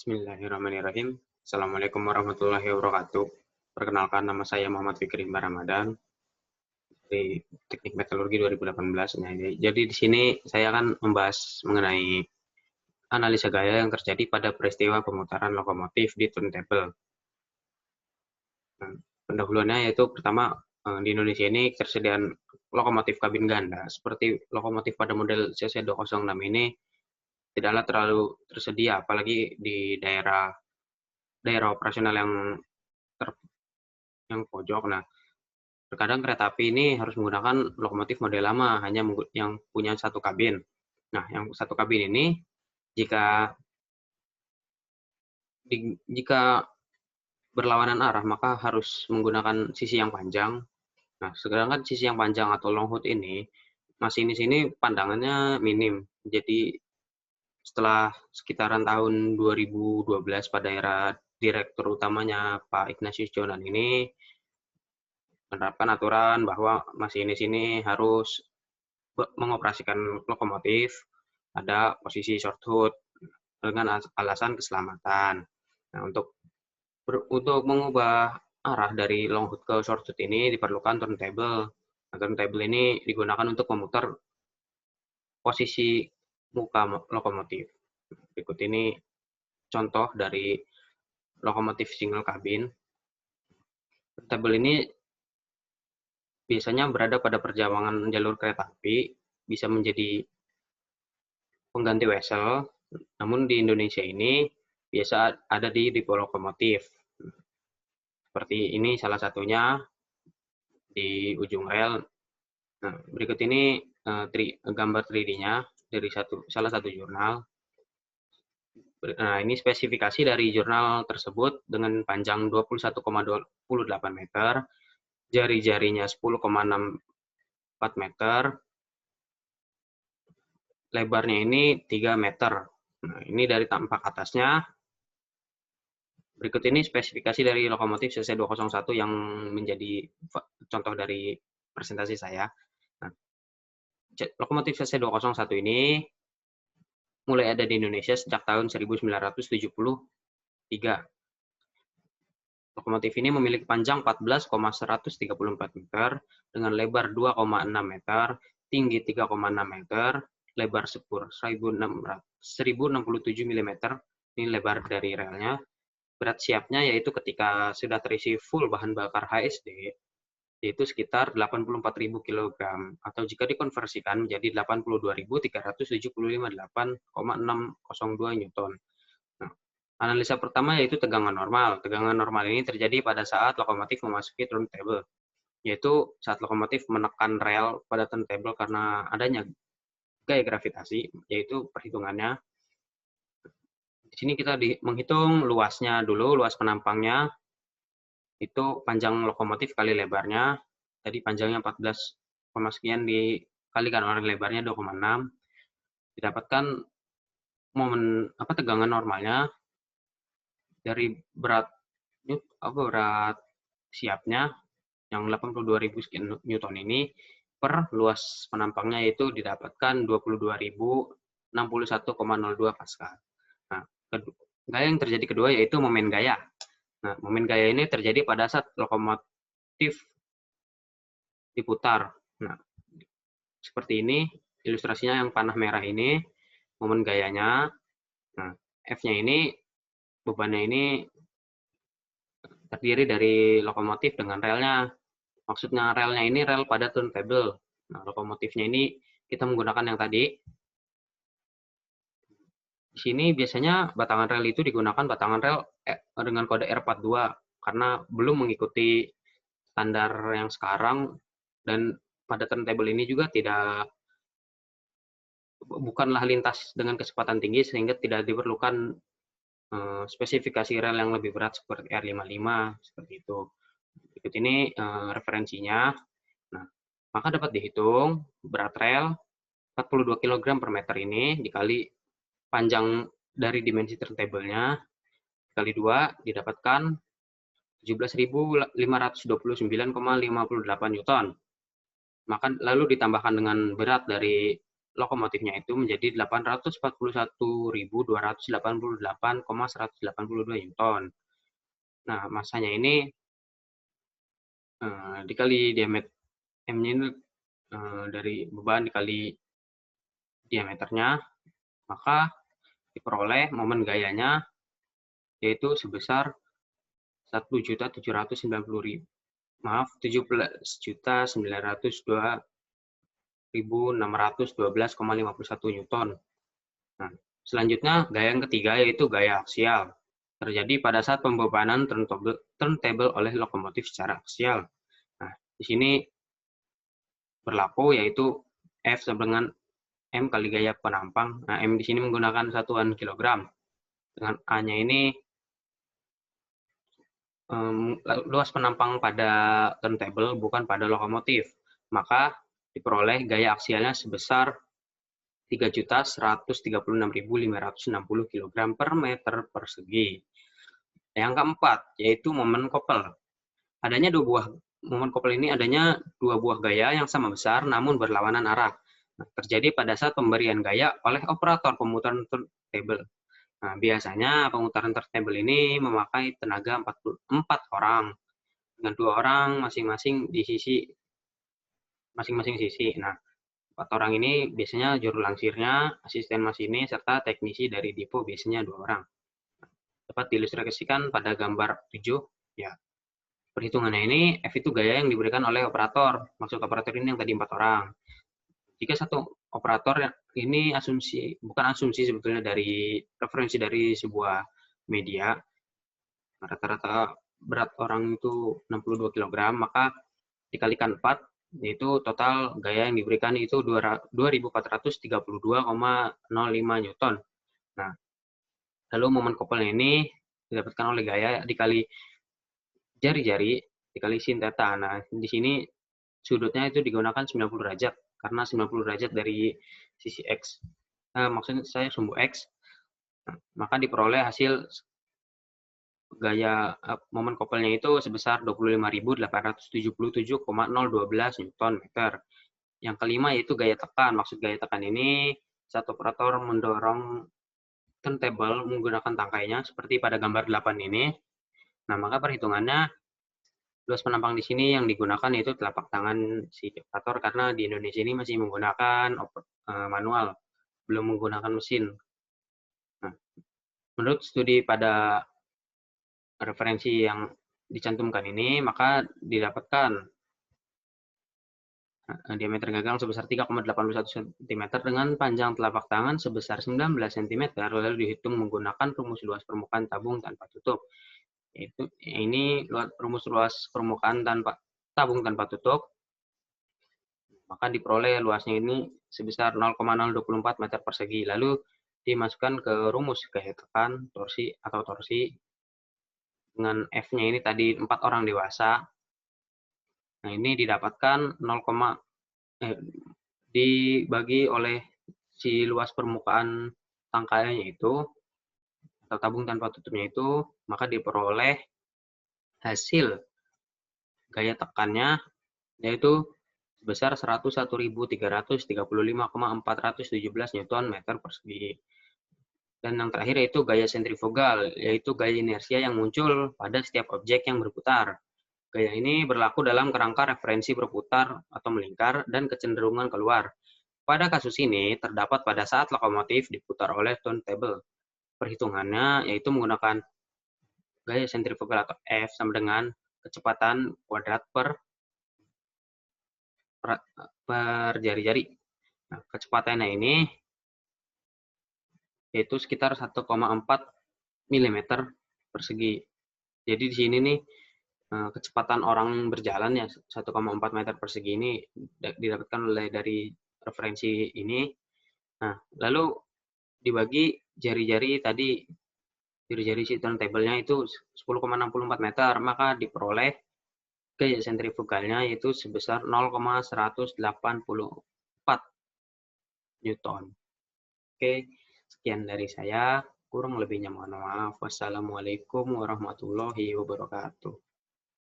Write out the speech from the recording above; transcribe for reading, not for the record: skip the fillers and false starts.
Bismillahirrahmanirrahim. Assalamualaikum warahmatullahi wabarakatuh. Perkenalkan, nama saya Muhammad Fikri Mbak Ramadan dari Teknik Metalurgi 2018. Nah, jadi di sini saya akan membahas mengenai analisa gaya yang terjadi pada peristiwa pemutaran lokomotif di turntable. Nah, pendahuluannya yaitu pertama, di Indonesia ini ketersediaan lokomotif kabin ganda seperti lokomotif pada model CC206 ini tidaklah terlalu tersedia, apalagi di daerah operasional yang pojok. Nah, terkadang kereta api ini harus menggunakan lokomotif model lama, hanya yang punya satu kabin. Nah, yang satu kabin ini jika berlawanan arah maka harus menggunakan sisi yang panjang. Nah, sedangkan sisi yang panjang atau long hood ini masinis ini pandangannya minim. Jadi setelah sekitaran tahun 2012 pada era direktur utamanya Pak Ignatius Jonan ini menerapkan aturan bahwa masinis ini harus mengoperasikan lokomotif pada posisi short hood dengan alasan keselamatan. Nah, untuk mengubah arah dari long hood ke short hood ini diperlukan turntable. Nah, turntable ini digunakan untuk memutar posisi muka lokomotif. Berikut ini contoh dari lokomotif single kabin. Turntable ini biasanya berada pada perjalanan jalur kereta api, bisa menjadi pengganti wesel, namun di Indonesia ini biasa ada di depo lokomotif. Seperti ini salah satunya di ujung rel. Nah, berikut ini gambar 3D-nya dari salah satu jurnal. Nah, ini spesifikasi dari jurnal tersebut dengan panjang 21,28 meter, jari-jarinya 10,64 meter, lebarnya ini 3 meter. Nah, ini dari tampak atasnya. Berikut ini spesifikasi dari lokomotif CC201 yang menjadi contoh dari presentasi saya. Nah, lokomotif CC201 ini mulai ada di Indonesia sejak tahun 1973. Lokomotif ini memiliki panjang 14,134 meter dengan lebar 2,6 meter, tinggi 3,6 meter, lebar sepur 1067 mm. Ini lebar dari relnya. Berat siapnya yaitu ketika sudah terisi full bahan bakar HSD, yaitu sekitar 84.000 kg, atau jika dikonversikan menjadi 82.375,8,602 Newton. Nah, analisa pertama yaitu tegangan normal. Tegangan normal ini terjadi pada saat lokomotif memasuki turntable, yaitu saat lokomotif menekan rel pada turntable karena adanya gaya gravitasi, yaitu perhitungannya. Di sini kita menghitung luasnya dulu, luas penampangnya, itu panjang lokomotif kali lebarnya. Tadi panjangnya 14, sekian dikalikan oleh lebarnya 2,6. Didapatkan tegangan normalnya dari berat siapnya yang 82.000 Newton ini per luas penampangnya itu didapatkan 22.061,02 Pascal. Nah, gaya yang terjadi kedua yaitu momen gaya. Nah, momen gaya ini terjadi pada saat lokomotif diputar. Nah, seperti ini ilustrasinya yang panah merah ini momen gayanya. Nah, F-nya ini bebannya ini terdiri dari lokomotif dengan relnya. Maksudnya relnya ini rel pada turntable. Nah, lokomotifnya ini kita menggunakan yang tadi. Di sini biasanya batangan rel itu digunakan batangan rel dengan kode R42 karena belum mengikuti standar yang sekarang, dan pada turntable ini juga bukanlah lintas dengan kecepatan tinggi sehingga tidak diperlukan spesifikasi rel yang lebih berat seperti R55 seperti itu. Berikut ini referensinya. Nah, maka dapat dihitung berat rel 42 kg per meter ini dikali panjang dari dimensi turntable-nya kali 2 didapatkan 17.529,58 Newton. Maka lalu ditambahkan dengan berat dari lokomotifnya itu menjadi 841.288,182 Newton. Nah, masanya ini dikali diameter M-nya ini dari beban dikali diameternya, maka diperoleh momen gayanya yaitu sebesar 1.790.000 maaf 17.902.612,51 Newton. Nah, selanjutnya gaya yang ketiga yaitu gaya aksial. Terjadi pada saat pembebanan turntable oleh lokomotif secara aksial. Nah, di sini berlaku yaitu F sama dengan M kali gaya penampang. Nah, M di sini menggunakan satuan kilogram. Dengan A-nya ini luas penampang pada turntable bukan pada lokomotif. Maka diperoleh gaya aksialnya sebesar 3.136.560 kg per meter persegi. Yang keempat, yaitu momen kopel. Adanya dua buah momen kopel ini adanya dua buah gaya yang sama besar namun berlawanan arah. Nah, terjadi pada saat pemberian gaya oleh operator pemutaran turntable. Nah, biasanya pemutaran turntable ini memakai tenaga 4 orang dengan 2 orang masing-masing di masing-masing sisi. Nah, 4 orang ini biasanya juru langsirnya, asisten masinis, serta teknisi dari depo biasanya 2 orang. Dapat diilustrasikan pada gambar 7. Ya, perhitungannya ini F itu gaya yang diberikan oleh operator. Maksud operator ini yang tadi 4 orang. Jika satu operator ini bukan asumsi sebetulnya dari referensi dari sebuah media, rata-rata berat orang itu 62 kg, maka dikalikan 4, yaitu total gaya yang diberikan itu 2.432,05 Newton. Nah, lalu momen kopelnya ini didapatkan oleh gaya dikali jari-jari dikali sin theta. Nah, di sini sudutnya itu digunakan 90 derajat karena 90 derajat dari sisi X. Nah, maksudnya saya sumbu X. Nah, maka diperoleh hasil gaya momen kopelnya itu sebesar 25.877,012 Newton meter. Yang kelima yaitu gaya tekan. Maksud gaya tekan ini saat operator mendorong turntable menggunakan tangkainya seperti pada gambar 8 ini. Nah, maka perhitungannya luas penampang di sini yang digunakan yaitu telapak tangan si operator karena di Indonesia ini masih menggunakan manual, belum menggunakan mesin. Nah, menurut studi pada referensi yang dicantumkan ini, maka didapatkan diameter gagang sebesar 3,81 cm dengan panjang telapak tangan sebesar 19 cm, lalu dihitung menggunakan rumus luas permukaan tabung tanpa tutup. Ini rumus luas permukaan tabung tanpa tutup, maka diperoleh luasnya ini sebesar 0,024 meter persegi. Lalu dimasukkan ke rumus gaya tekan, torsi dengan F-nya ini tadi 4 orang dewasa. Nah, ini didapatkan dibagi oleh si luas permukaan tangkainya itu atau tabung tanpa tutupnya itu, maka diperoleh hasil gaya tekannya yaitu sebesar 101.335,417 Newton meter persegi. Dan yang terakhir yaitu gaya sentrifugal, yaitu gaya inersia yang muncul pada setiap objek yang berputar. Gaya ini berlaku dalam kerangka referensi berputar atau melingkar dan kecenderungan keluar. Pada kasus ini, terdapat pada saat lokomotif diputar oleh turntable. Perhitungannya yaitu menggunakan gaya sentrifugal atau F sama dengan kecepatan kuadrat per jari-jari. Nah, kecepatannya ini yaitu sekitar 1,4 mm persegi. Jadi di sini nih kecepatan orang berjalan ya 1,4 meter persegi ini didapatkan dari referensi ini. Nah, lalu dibagi jari-jari tadi, jari-jari si turntable-nya itu 10,64 meter, maka diperoleh gaya sentrifugalnya yaitu sebesar 0,184 Newton. Oke, sekian dari saya. Kurang lebihnya mohon maaf. Wassalamualaikum warahmatullahi wabarakatuh.